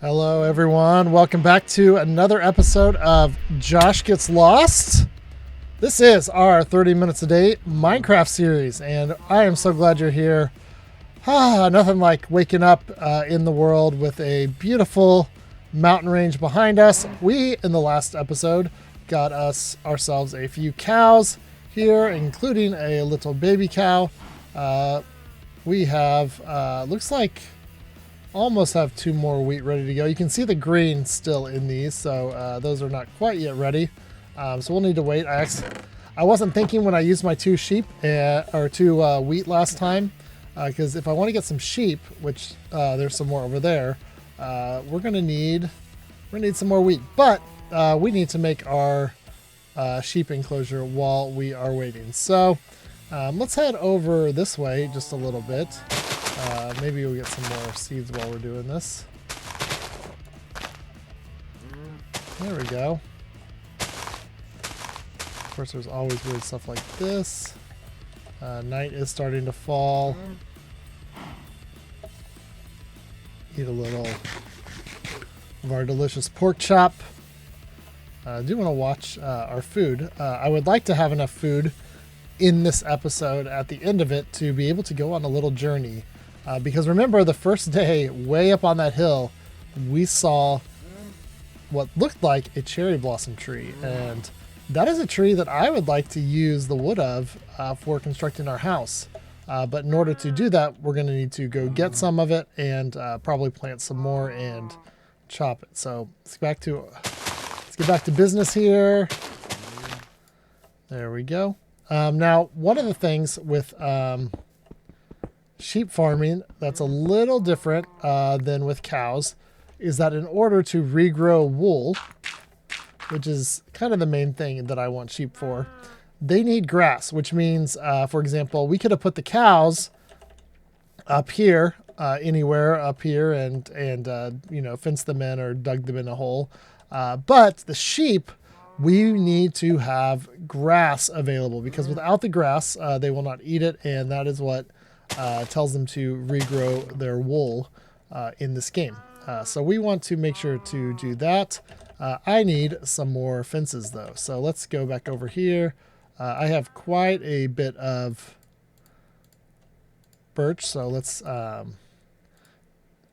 Hello, everyone. Welcome back to another episode of Josh Gets Lost. This is our 30 minutes a day Minecraft series, and I am so glad you're here. Nothing like waking up in the world with a beautiful mountain range behind us. We, in the last episode, got ourselves a few cows here, including a little baby cow. We have, looks like, almost have 2 more wheat ready to go. You can see the green still in these, so those are not quite yet ready. So we'll need to wait. I wasn't thinking when I used my 2 sheep or 2 wheat last time, because if I want to get some sheep, which there's some more over there, we're gonna need some more wheat. But we need to make our sheep enclosure while we are waiting. So let's head over this way just a little bit. Maybe we'll get some more seeds while we're doing this. There we go. Of course, there's always weird stuff like this. Night is starting to fall. Eat a little of our delicious pork chop. I do want to watch our food. I would like to have enough food in this episode at the end of it to be able to go on a little journey. Because remember, the first day, way up on that hill, we saw what looked like a cherry blossom tree. And that is a tree that I would like to use the wood of for constructing our house. But in order to do that, we're going to need to go get some of it and probably plant some more and chop it. So let's get back to business here. There we go. Now, one of the things with sheep farming that's a little different than with cows is that in order to regrow wool, which is kind of the main thing that I want sheep for, they need grass, which means, for example, we could have put the cows up here, anywhere up here and fenced them in or dug them in a hole. But the sheep, we need to have grass available, because without the grass, they will not eat it, and that is what tells them to regrow their wool in this game. So we want to make sure to do that. I need some more fences though. So let's go back over here. I have quite a bit of birch. So let's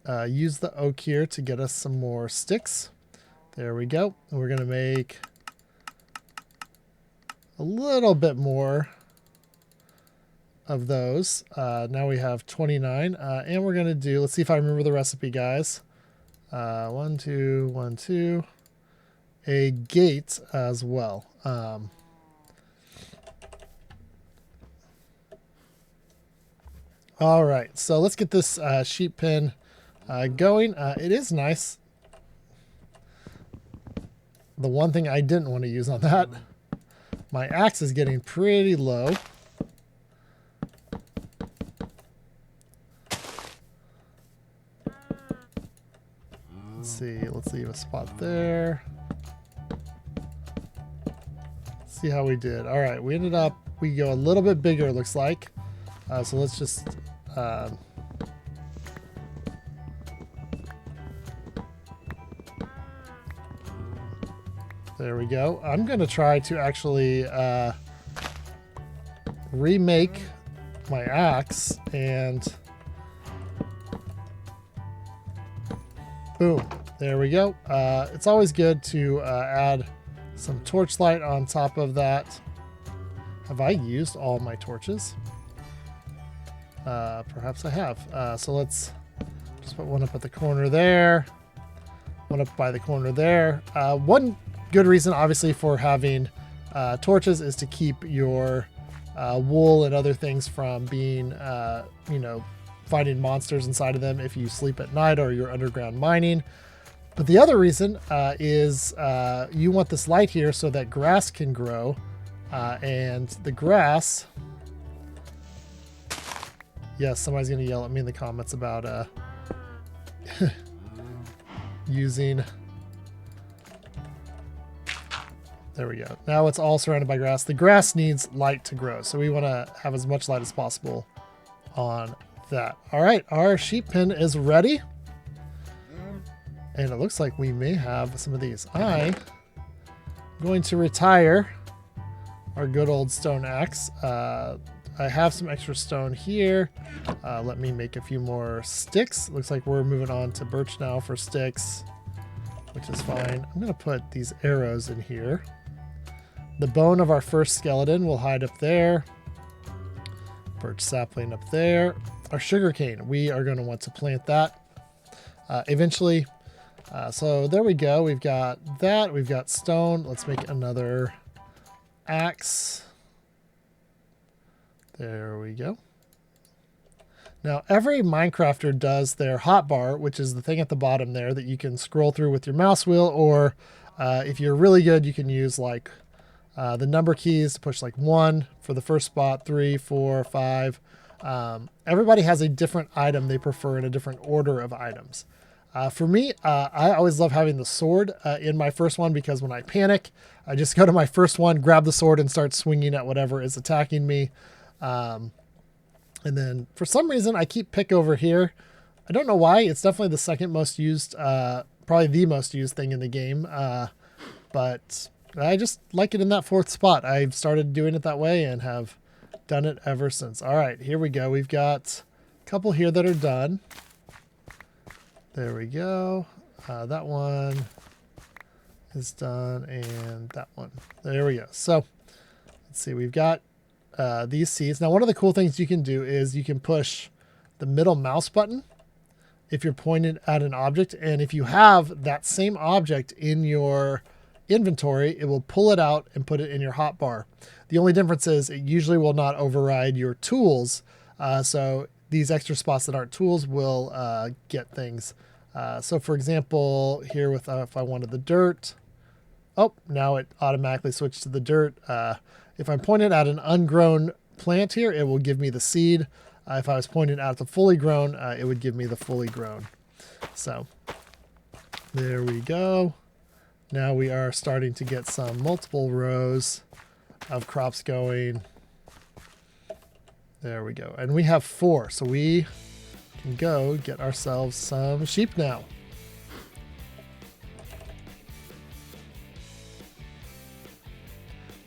use the oak here to get us some more sticks. There we go. And we're going to make a little bit more of those. Now we have 29, and we're gonna do, let's see if I remember the recipe, guys. 1, 2, 1, 2, a gate as well. All right, so let's get this sheep pen going. It is nice. The one thing I didn't want to use on that, my axe is getting pretty low. Let's leave a spot there. See how we did. All right, we go a little bit bigger, it looks like. So let's just there we go. I'm going to try to actually remake my axe, and boom. There we go. It's always good to add some torchlight on top of that. Have I used all my torches? Perhaps I have. So let's just put one up at the corner there. One up by the corner there. One good reason, obviously, for having torches is to keep your wool and other things from being, finding monsters inside of them if you sleep at night or you're underground mining. But the other reason is you want this light here so that grass can grow. And the grass... Yes, somebody's going to yell at me in the comments about using... There we go. Now it's all surrounded by grass. The grass needs light to grow, so we want to have as much light as possible on that. All right, our sheep pen is ready. And it looks like we may have some of these. I'm going to retire our good old stone axe. I have some extra stone here. Let me make a few more sticks. Looks like we're moving on to birch now for sticks, which is fine. I'm going to put these arrows in here. The bone of our first skeleton will hide up there. Birch sapling up there. Our sugar cane, we are going to want to plant that eventually. So there we go. We've got that. We've got stone. Let's make another axe. There we go. Now, every Minecrafter does their hotbar, which is the thing at the bottom there that you can scroll through with your mouse wheel, or if you're really good, you can use like the number keys to push like 1 for the first spot, 3, 4, 5. Everybody has a different item they prefer in a different order of items. For me, I always love having the sword in my first one because when I panic, I just go to my first one, grab the sword, and start swinging at whatever is attacking me. And then for some reason, I keep pick over here. I don't know why. It's definitely the second most used, probably the most used thing in the game. But I just like it in that 4th spot. I've started doing it that way and have done it ever since. All right, here we go. We've got a couple here that are done. There we go. That one is done, and that one. There we go. So let's see. We've got these seeds. Now, one of the cool things you can do is you can push the middle mouse button if you're pointed at an object, and if you have that same object in your inventory, it will pull it out and put it in your hotbar. The only difference is it usually will not override your tools. So these extra spots that aren't tools will get things. So for example, here with if I wanted the dirt, oh, now it automatically switched to the dirt. If I'm pointed at an ungrown plant here, it will give me the seed. If I was pointed at the fully grown, it would give me the fully grown. So there we go. Now we are starting to get some multiple rows of crops going. There we go. And we have 4, so we can go get ourselves some sheep now.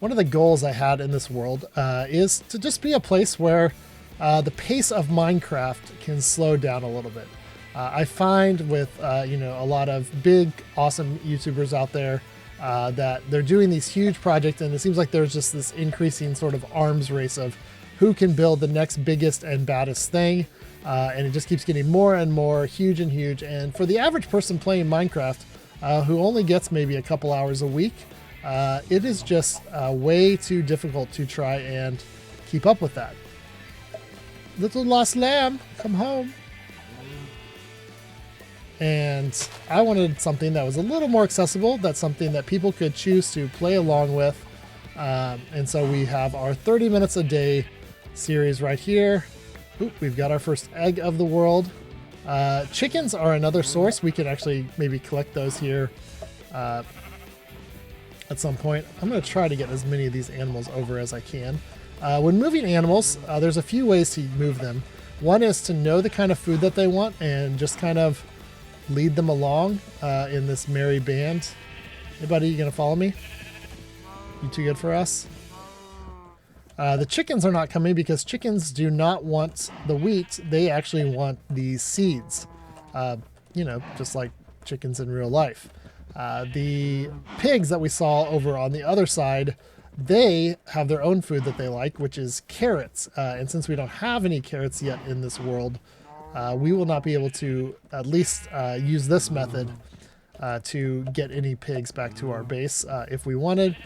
One of the goals I had in this world is to just be a place where the pace of Minecraft can slow down a little bit. I find with a lot of big, awesome YouTubers out there that they're doing these huge projects, and it seems like there's just this increasing sort of arms race of who can build the next biggest and baddest thing, and it just keeps getting more and more huge and huge. And for the average person playing Minecraft, who only gets maybe a couple hours a week, it is just way too difficult to try and keep up with that. Little lost lamb, come home. And I wanted something that was a little more accessible. That's something that people could choose to play along with. And so we have our 30 minutes a day series right here. Oop, we've got our first egg of the world. Chickens are another source. We could actually maybe collect those here at some point. I'm going to try to get as many of these animals over as I can. When moving animals, there's a few ways to move them. One is to know the kind of food that they want and just kind of lead them along in this merry band. Hey buddy, you gonna follow me? You too good for us? The chickens are not coming because chickens do not want the wheat. They actually want the seeds. Just like chickens in real life. The pigs that we saw over on the other side, they have their own food that they like, which is carrots. And since we don't have any carrots yet in this world, we will not be able to at least use this method to get any pigs back to our base if we wanted.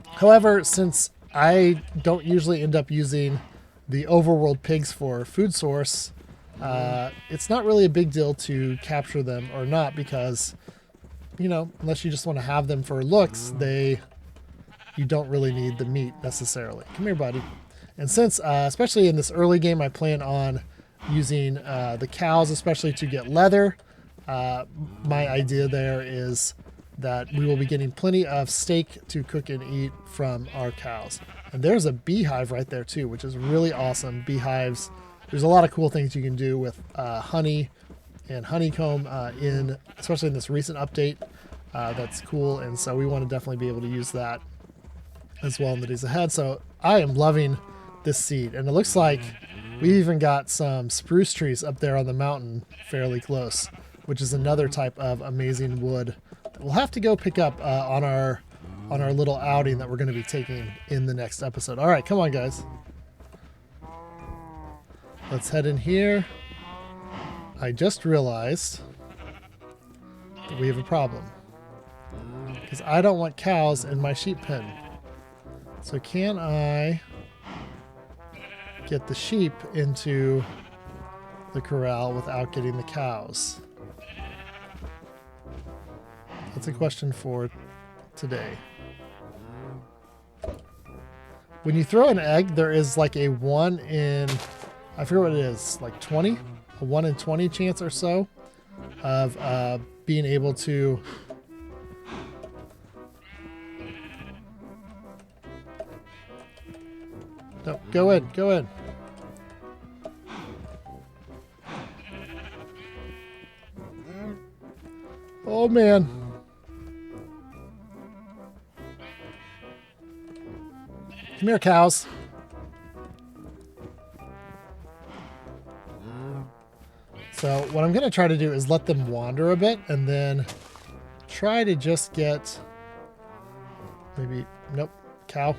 However, since I don't usually end up using the overworld pigs for food source, it's not really a big deal to capture them or not because, unless you just want to have them for looks, you don't really need the meat necessarily. Come here, buddy. And since, especially in this early game, I plan on using the cows, especially to get leather. My idea there is that we will be getting plenty of steak to cook and eat from our cows. And there's a beehive right there too, which is really awesome. Beehives, there's a lot of cool things you can do with honey and honeycomb especially in this recent update. That's cool, and so we want to definitely be able to use that as well in the days ahead. So I am loving this seed, and it looks like we even got some spruce trees up there on the mountain fairly close, which is another type of amazing wood that we'll have to go pick up on our little outing that we're going to be taking in the next episode. All right, come on, guys. Let's head in here. I just realized that we have a problem, because I don't want cows in my sheep pen. So can I get the sheep into the corral without getting the cows? That's a question for today. When you throw an egg, there is like a 1 in, I forget what it is, like 20? A 1 in 20 chance or so of being able to no, go in, go in. Oh man. Come here, cows. So what I'm going to try to do is let them wander a bit and then try to just get maybe, nope, cow,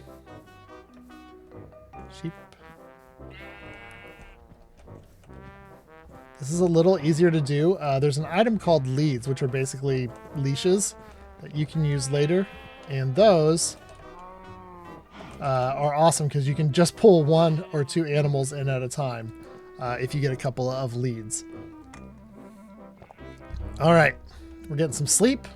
sheep. This is a little easier to do. There's an item called leads, which are basically leashes that you can use later. And those are awesome because you can just pull 1 or 2 animals in at a time if you get a couple of leads. All right, we're getting some sleep.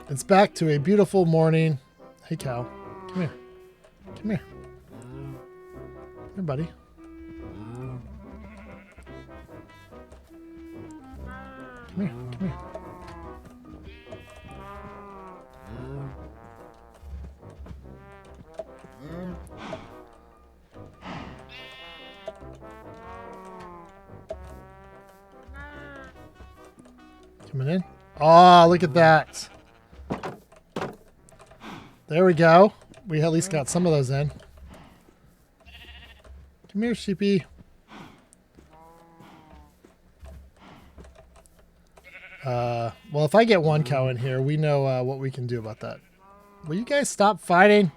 It's back to a beautiful morning. Hey, cow, come here. Come here. Here, buddy. Come here, come here. Coming in. Oh, look at that. There we go. We at least got some of those in. Come here, sheepy. Well, if I get 1 cow in here, we know what we can do about that. Will you guys stop fighting?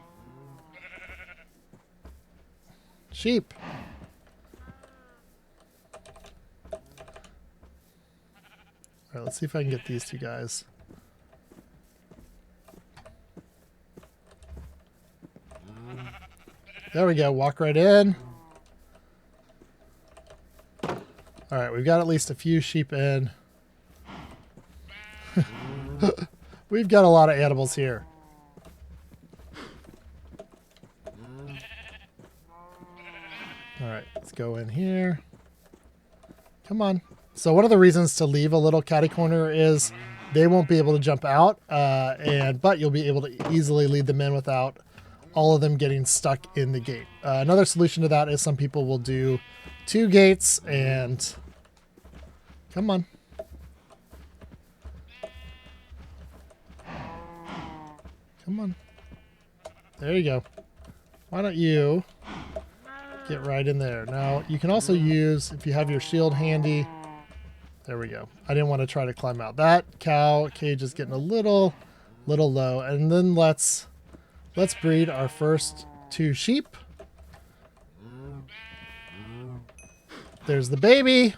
Sheep. All right, let's see if I can get these 2 guys. There we go. Walk right in. All right, we've got at least a few sheep in. We've got a lot of animals here. All right, let's go in here. Come on. So one of the reasons to leave a little catty corner is they won't be able to jump out, but you'll be able to easily lead them in without all of them getting stuck in the gate. Another solution to that is some people will do 2 gates and come on. Come on. There you go. Why don't you get right in there? Now, you can also use, if you have your shield handy, there we go. I didn't want to try to climb out. That cow cage is getting a little low. And then let's breed our first 2 sheep. There's the baby.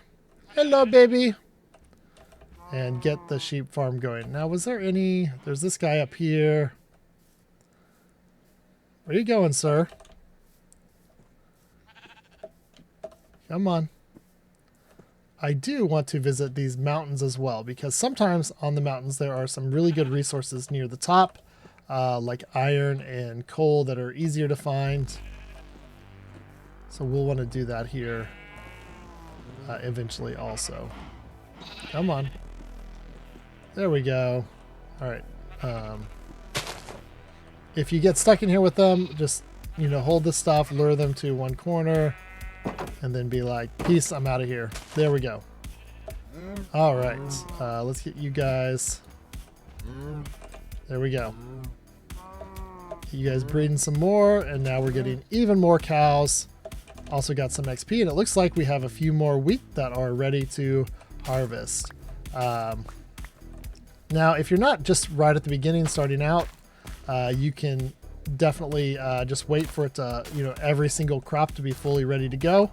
Hello, baby. And get the sheep farm going. Now, was there any... There's this guy up here. Where are you going, sir? Come on. I do want to visit these mountains as well, because sometimes on the mountains there are some really good resources near the top, like iron and coal that are easier to find. So we'll want to do that here eventually also. Come on. There we go. All right. If you get stuck in here with them, just, hold the stuff, lure them to one corner, and then be like, peace, I'm out of here. There we go. All right, let's get you guys. There we go. You guys breeding some more, and now we're getting even more cows. Also got some XP, and it looks like we have a few more wheat that are ready to harvest. Now, if you're not just right at the beginning starting out, you can definitely just wait for it to, every single crop to be fully ready to go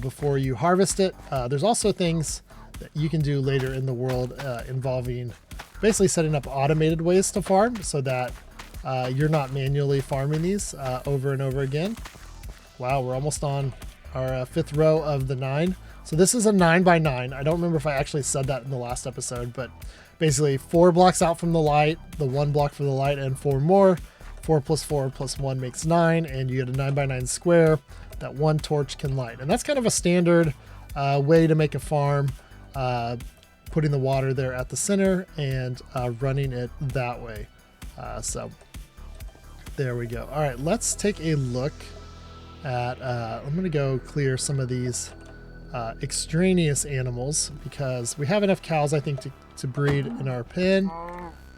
before you harvest it. There's also things that you can do later in the world involving basically setting up automated ways to farm so that you're not manually farming these over and over again. Wow, we're almost on our fifth row of the 9. So this is a 9x9. I don't remember if I actually said that in the last episode, but basically 4 blocks out from the light, the 1 block for the light, and 4 more. 4 plus 4 plus 1 makes 9, and you get a 9x9 square that 1 torch can light. And that's kind of a standard way to make a farm, putting the water there at the center and running it that way. So there we go. All right, let's take a look at, I'm going to go clear some of these extraneous animals because we have enough cows, I think, to breed in our pen.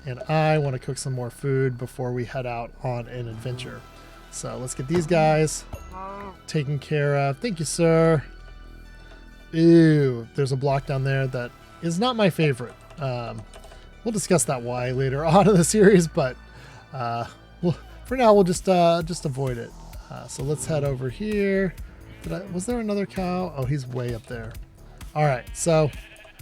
And I want to cook some more food before we head out on an adventure. So let's get these guys taken care of. Thank you, sir. Ew, there's a block down there that is not my favorite. We'll discuss that why later on in the series, but for now we'll just avoid it. So let's head over here. Was there another cow? Oh, he's way up there. All right, so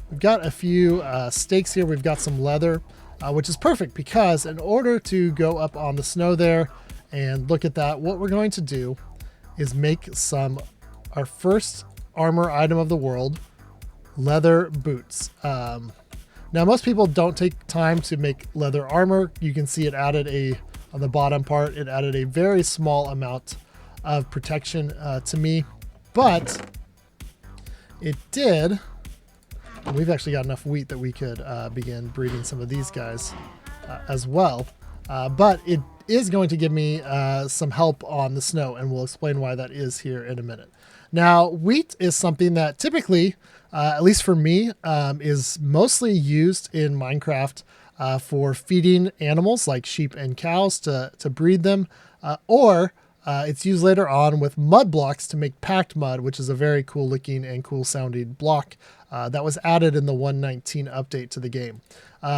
we've got a few steaks here. We've got some leather. Which is perfect because in order to go up on the snow there and look at that, what we're going to do is make our first armor item of the world, leather boots. Now, most people don't take time to make leather armor. You can see it added on the bottom part, it added a very small amount of protection to me, but it did. And we've actually got enough wheat that we could begin breeding some of these guys as well. But it is going to give me some help on the snow, and we'll explain why that is here in a minute. Now, wheat is something that typically, at least for me, is mostly used in Minecraft for feeding animals like sheep and cows to breed them, or it's used later on with mud blocks to make packed mud, which is a very cool looking and cool sounding block that was added in the 1.19 update to the game.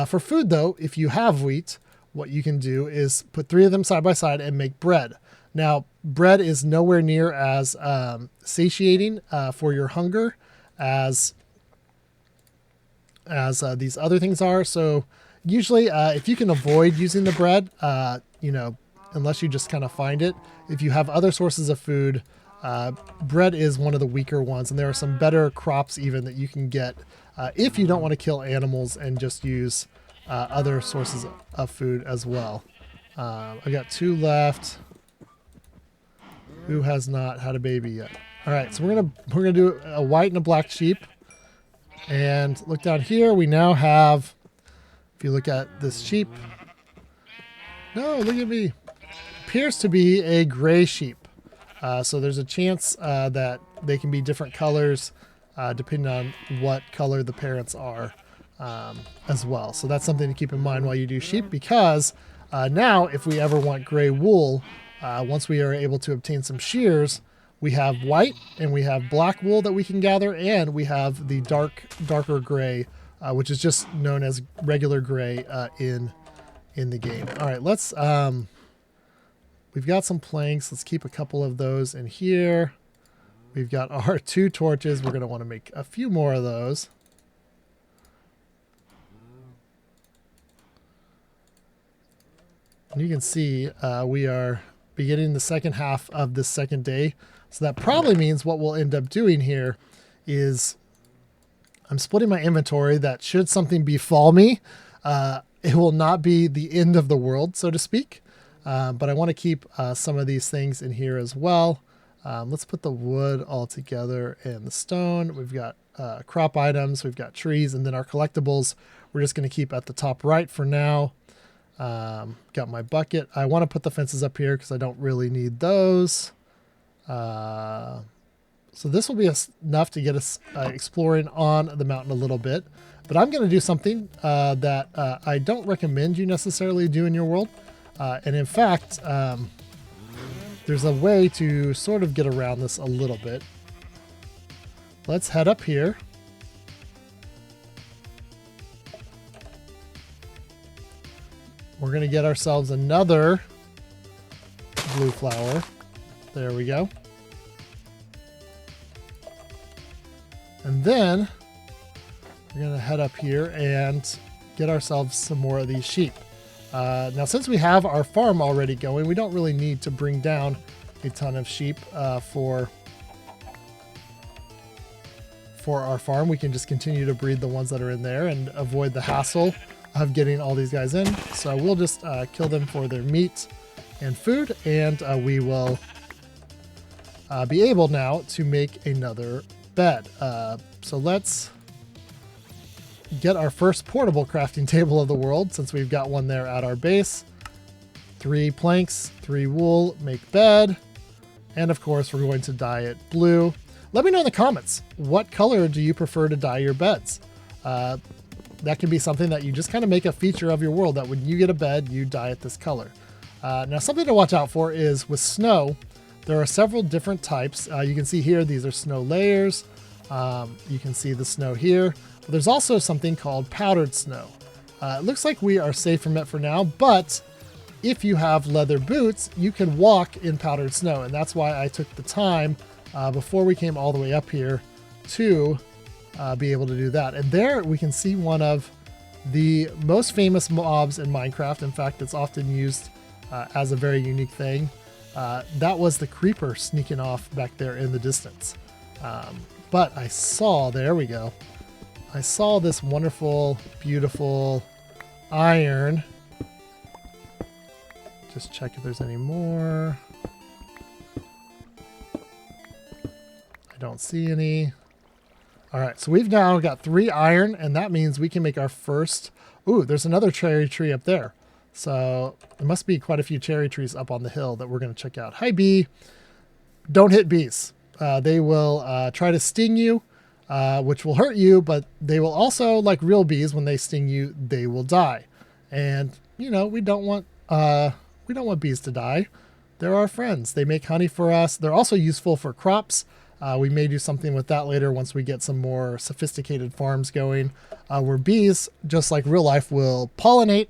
For food, though, if you have wheat, what you can do is put 3 of them side by side and make bread. Now, bread is nowhere near as satiating for your hunger as these other things are. So usually, if you can avoid using the bread, unless you just kind of find it, if you have other sources of food, bread is one of the weaker ones, and there are some better crops even that you can get if you don't want to kill animals and just use other sources of food as well. I got 2 left. Who has not had a baby yet? All right, so we're gonna do a white and a black sheep, and look down here. We now have, if you look at this sheep, no, look at me, appears to be a gray sheep. So there's a chance that they can be different colors depending on what color the parents are as well. So that's something to keep in mind while you do sheep, because now if we ever want gray wool, once we are able to obtain some shears, we have white and we have black wool that we can gather, and we have the darker gray, which is just known as regular gray in the game. All right, let's... we've got some planks. Let's keep a couple of those in here. We've got our 2 torches. We're going to want to make a few more of those. And you can see we are beginning the second half of this second day. So that probably means what we'll end up doing here is I'm splitting my inventory, that should something befall me, it will not be the end of the world, so to speak. But I want to keep some of these things in here as well. Let's put the wood all together and the stone. We've got crop items, we've got trees, and then our collectibles we're just going to keep at the top right for now. Got my bucket. I want to put the fences up here because I don't really need those. So this will be enough to get us exploring on the mountain a little bit. But I'm going to do something that I don't recommend you necessarily do in your world. And in fact, there's a way to sort of get around this a little bit. Let's head up here. We're going to get ourselves another blue flower. There we go. And then we're going to head up here and get ourselves some more of these sheep. Now, since we have our farm already going, we don't really need to bring down a ton of sheep for our farm. We can just continue to breed the ones that are in there and avoid the hassle of getting all these guys in. So we'll just kill them for their meat and food, and we will be able now to make another bed. So let's get our first portable crafting table of the world, since we've got one there at our base. 3 planks, 3 wool, make bed. And of course, we're going to dye it blue. Let me know in the comments, what color do you prefer to dye your beds? That can be something that you just kind of make a feature of your world, that when you get a bed, you dye it this color. Now, something to watch out for is with snow, there are several different types. You can see here, these are snow layers. You can see the snow here. But there's also something called powdered snow. It looks like we are safe from it for now, but if you have leather boots, you can walk in powdered snow. And that's why I took the time before we came all the way up here to be able to do that. And there we can see one of the most famous mobs in Minecraft. In fact, it's often used as a very unique thing. That was the creeper sneaking off back there in the distance. But I saw, there we go. I saw this wonderful, beautiful iron. Just check if there's any more. I don't see any. All right, so we've now got 3 iron, and that means we can make our first. Ooh, there's another cherry tree up there. So there must be quite a few cherry trees up on the hill that we're going to check out. Hi, bee. Don't hit bees. They will try to sting you, which will hurt you, but they will also, like real bees, when they sting you, they will die. And, you know, we don't want bees to die. They're our friends. They make honey for us. They're also useful for crops. We may do something with that later once we get some more sophisticated farms going, where bees, just like real life, will pollinate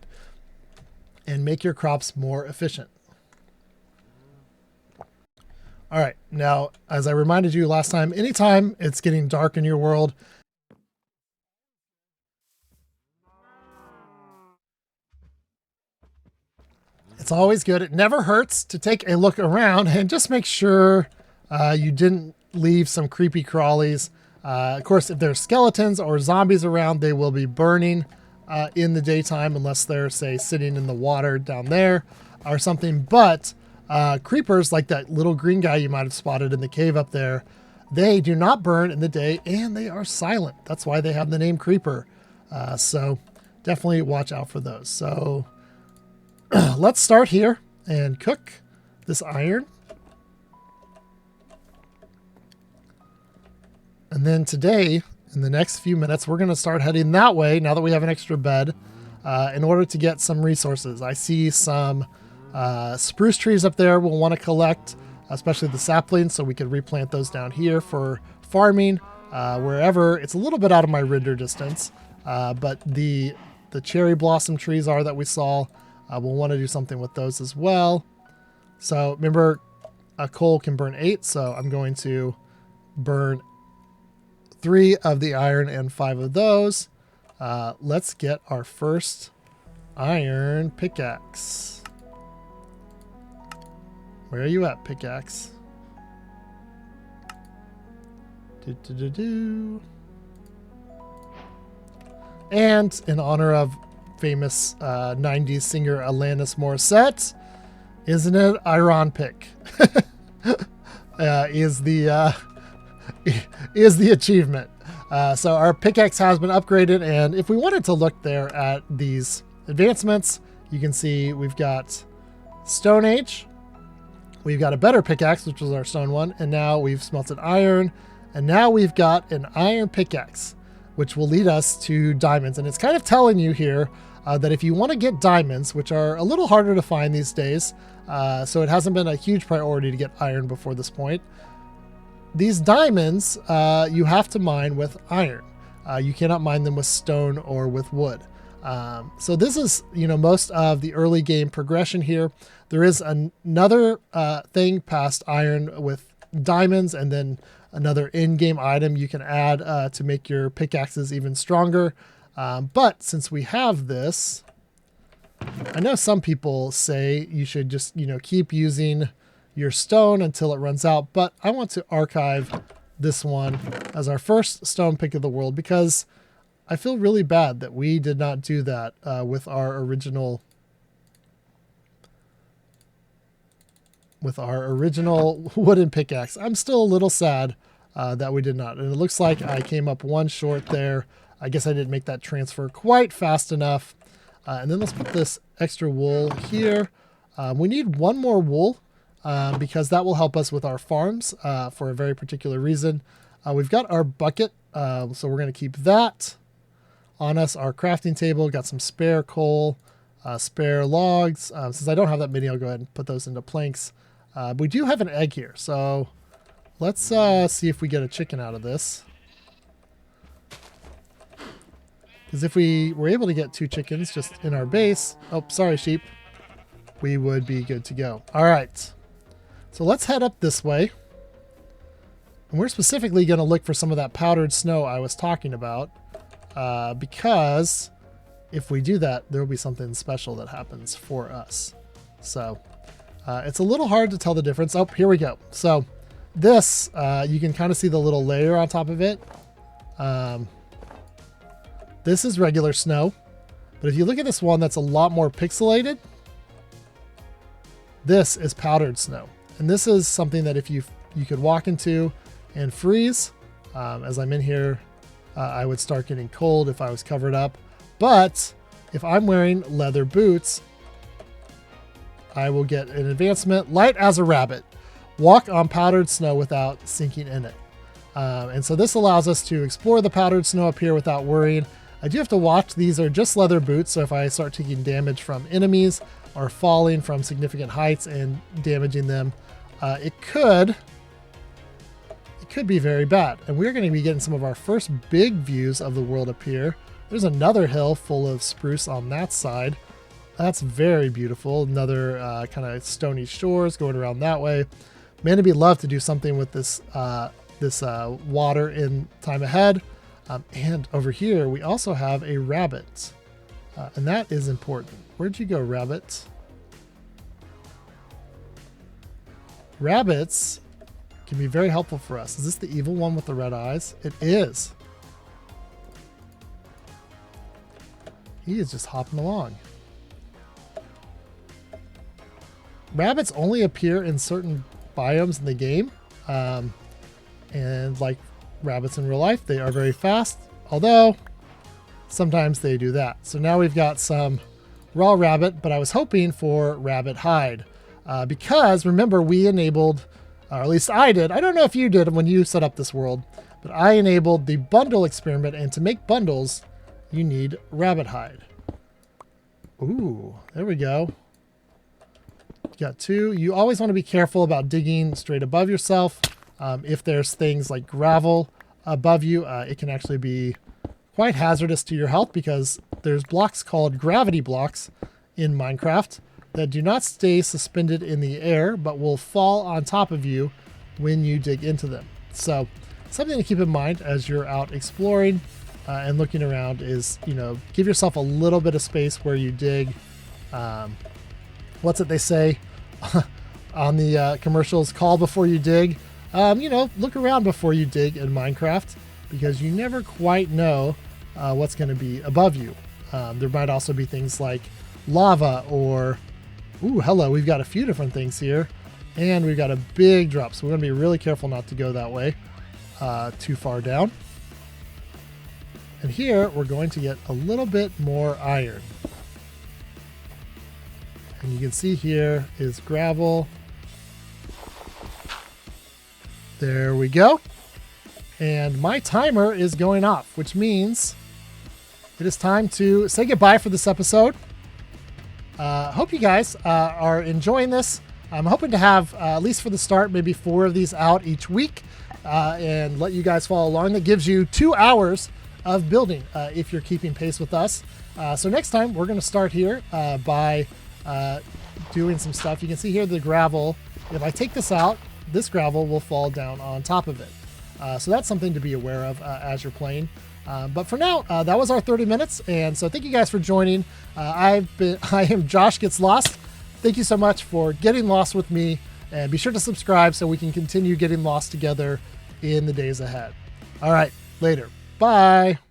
and make your crops more efficient. All right, now, as I reminded you last time, anytime it's getting dark in your world, it's always good. It never hurts to take a look around and just make sure you didn't leave some creepy crawlies. Of course, if there's skeletons or zombies around, they will be burning in the daytime, unless they're, say, sitting in the water down there or something. But creepers, like that little green guy you might have spotted in the cave up there, they do not burn in the day, and they are silent. That's why they have the name creeper. So definitely watch out for those. So let's start here and cook this iron. And then today, in the next few minutes, we're going to start heading that way, now that we have an extra bed, in order to get some resources. I see some spruce trees up there we'll want to collect, especially the saplings, so we could replant those down here for farming, wherever. It's a little bit out of my render distance, but the cherry blossom trees are that we saw. We'll want to do something with those as well. So remember, a coal can burn 8, so I'm going to burn 3 of the iron and 5 of those. Let's get our first iron pickaxe. Where are you at, pickaxe? And in honor of famous 90s singer Alanis Morissette, isn't it Iron Pick? Is the achievement. So our pickaxe has been upgraded, and if we wanted to look there at these advancements, you can see we've got Stone Age, We've got a better pickaxe, which was our stone one, and now we've smelted iron, and now we've got an iron pickaxe, which will lead us to diamonds. And it's kind of telling you here that if you want to get diamonds, which are a little harder to find these days, so it hasn't been a huge priority to get iron before this point, these diamonds you have to mine with iron. You cannot mine them with stone or with wood. So this is, most of the early game progression here. There is another thing past iron with diamonds, and then another in-game item you can add to make your pickaxes even stronger. But since we have this, I know some people say you should just, keep using your stone until it runs out, but I want to archive this one as our first stone pick of the world because I feel really bad that we did not do that with our original wooden pickaxe. I'm still a little sad that we did not, and it looks like I came up one short there. I guess I didn't make that transfer quite fast enough. And then let's put this extra wool here. We need one more wool because that will help us with our farms for a very particular reason. We've got our bucket, so we're going to keep that on us. Our crafting table, got some spare coal, spare logs. Since I don't have that many, I'll go ahead and put those into planks. We do have an egg here, so let's see if we get a chicken out of this. Because if we were able to get 2 chickens just in our base, oh, sorry, sheep, we would be good to go. All right, so let's head up this way. And we're specifically going to look for some of that powdered snow I was talking about, because if we do that, there will be something special that happens for us. So it's a little hard to tell the difference. Oh, here we go. So this, you can kind of see the little layer on top of it. This is regular snow, but if you look at this one that's a lot more pixelated, this is powdered snow. And this is something that if you could walk into and freeze, as I'm in here, I would start getting cold if I was covered up. But if I'm wearing leather boots, I will get an advancement, light as a rabbit, walk on powdered snow without sinking in it. And so this allows us to explore the powdered snow up here without worrying. I do have to watch, these are just leather boots, so if I start taking damage from enemies or falling from significant heights and damaging them, it could be very bad. And we're going to be getting some of our first big views of the world up here. There's another hill full of spruce on that side. That's very beautiful. Another kind of stony shores going around that way. Man, it'd be love to do something with this water in time ahead. And over here, we also have a rabbit. And that is important. Where'd you go, rabbit? Rabbits can be very helpful for us. Is this the evil one with the red eyes? It is. He is just hopping along. Rabbits only appear in certain biomes in the game. And like rabbits in real life, they are very fast, although sometimes they do that. So now we've got some raw rabbit, but I was hoping for rabbit hide because remember we enabled, or at least I did, I don't know if you did when you set up this world, but I enabled the bundle experiment, and to make bundles you need rabbit hide. Ooh, there we go. You got 2. You always want to be careful about digging straight above yourself. If there's things like gravel above you, it can actually be quite hazardous to your health because there's blocks called gravity blocks in Minecraft that do not stay suspended in the air but will fall on top of you when you dig into them. So something to keep in mind as you're out exploring and looking around is, give yourself a little bit of space where you dig. What's it they say on the commercials? Call before you dig. Look around before you dig in Minecraft because you never quite know what's going to be above you. There might also be things like lava or, ooh, hello, we've got a few different things here. And we've got a big drop, so we're going to be really careful not to go that way too far down. And here we're going to get a little bit more iron. And you can see here is gravel. There we go. And my timer is going off, which means it is time to say goodbye for this episode. Hope you guys are enjoying this. I'm hoping to have, at least for the start, maybe 4 of these out each week and let you guys follow along. That gives you 2 hours of building if you're keeping pace with us. So next time, we're going to start here by doing some stuff. You can see here the gravel. If I take this out, this gravel will fall down on top of it. So that's something to be aware of as you're playing. But for now, that was our 30 minutes. And so thank you guys for joining. I am Josh Gets Lost. Thank you so much for getting lost with me. And be sure to subscribe so we can continue getting lost together in the days ahead. All right, later. Bye.